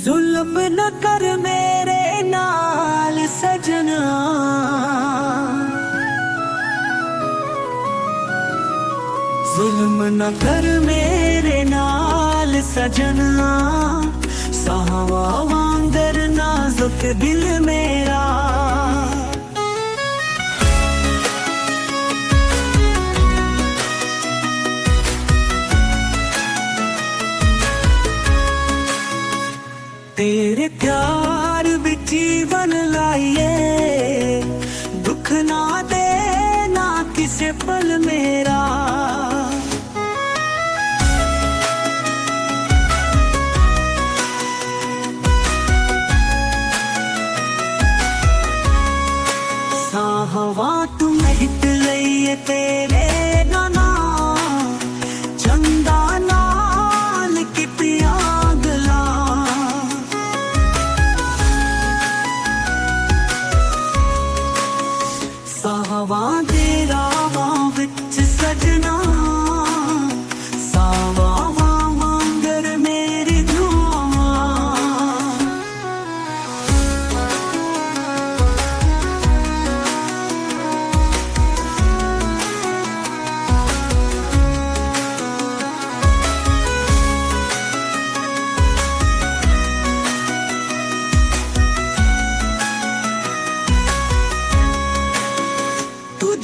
जुल्म न कर मेरे नाल सजना, जुल्म न कर मेरे नाल सजना। सावा वांगर नाजुक दिल मेरा, तेरे प्यार विच जीवन लाइए, दुख ना दे ना किसे पल मेरा। साहवा तुम हिट लइए तेरे नाना, चंदा नाल की पियागला। सावा दे रावां विच सजना, सावा वांगर मेरी दुआवां।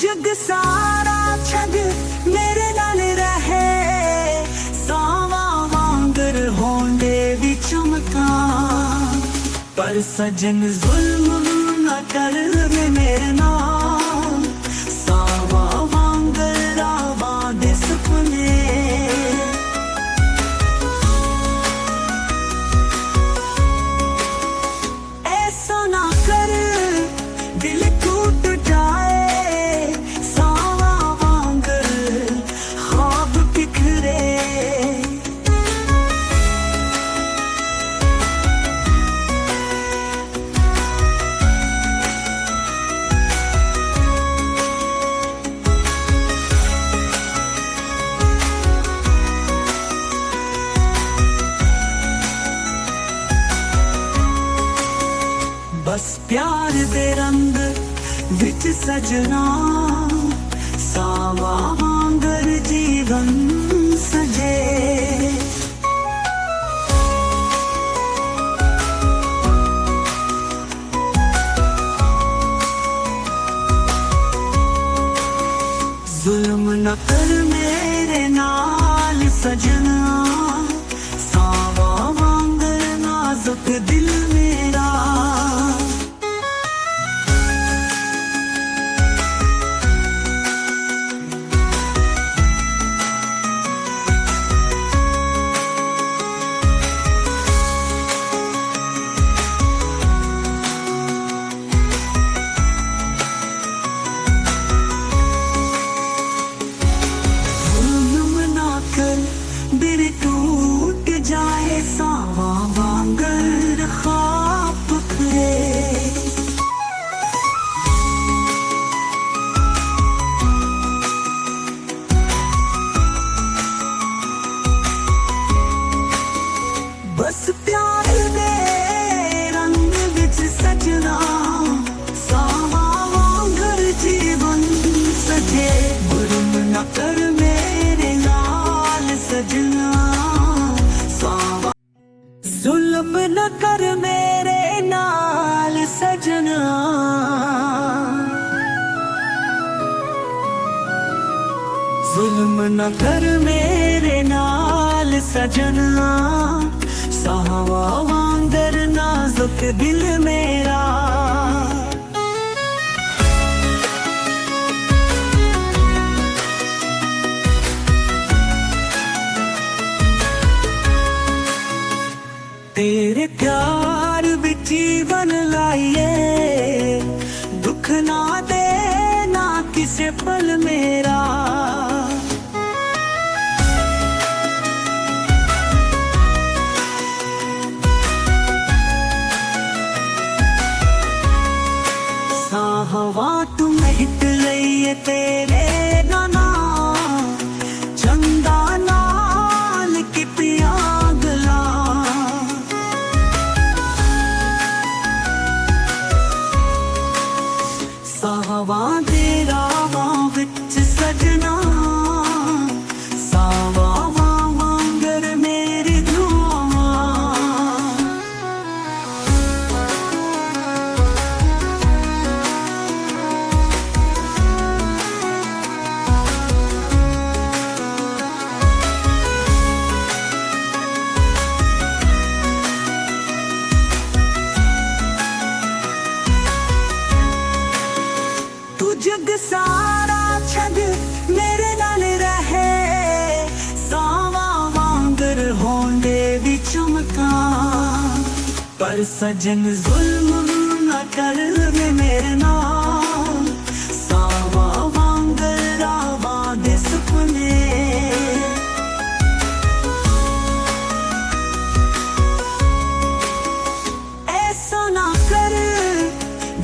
जग सारा छद मेरे नाल रहे, सावा वांगर होंदे भी चमका। पर सजन जुल्म न कर मेरे नाल, सावा वांगर रावा दे सपने। ऐसा ना कर दिल टूट जाए, बस प्यार दे रंग विच सजना। सावा वांगर जीवन सजे, जुल्म न कर मेरे नाल सजना। सावा वांगर नाजुक दिल मेरा, दिल टूट जाए सावा वांगर ख्वाब पकड़े। बस प्यार दे रंग विच सजना, सावा वांगर जीवन सजे। जुल्म न कर मेरे नाल सजना, सावा जुल्म न कर मेरे नाल सजना। जुल्म न कर मेरे नाल सजना। सावा वांगर नाजुक दिल मेरा, तेरे प्यार विच जीवन लाइए, दुख ना दे ना किसे पल मेरा। साहवा तुम हिट लइए तेरे नाना, चंदा नाल की पियागला। पर सजन जुल्म न कर वे मेरे नाल, सावा वांगर रावा दे सपने। ऐसा ना कर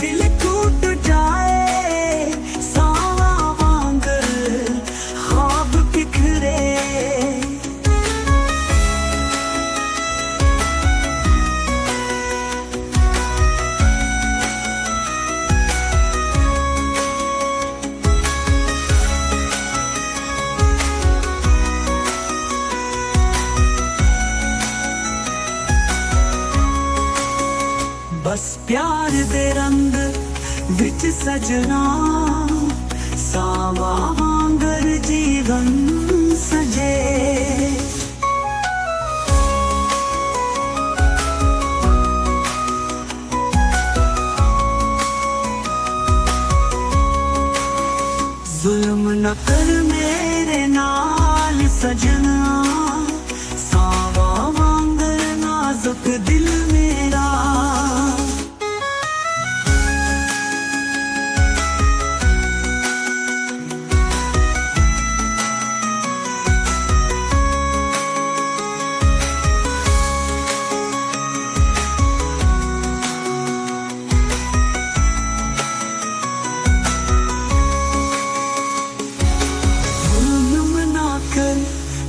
दिल टूट जाए, सावा वांगर ख्वाब बिखरे। बस प्यार दे रंग विच सजना, सावा वांगर जीवन सजे। जुल्म न कर मेरे नाल सजना, सावा वांगर नाजुक दिल मेरा।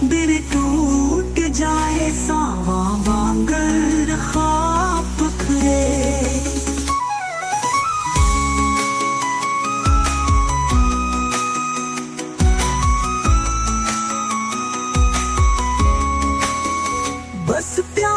दिल टूट जाए, सावा वांगर ख्वाब बिखरे। बस प्यार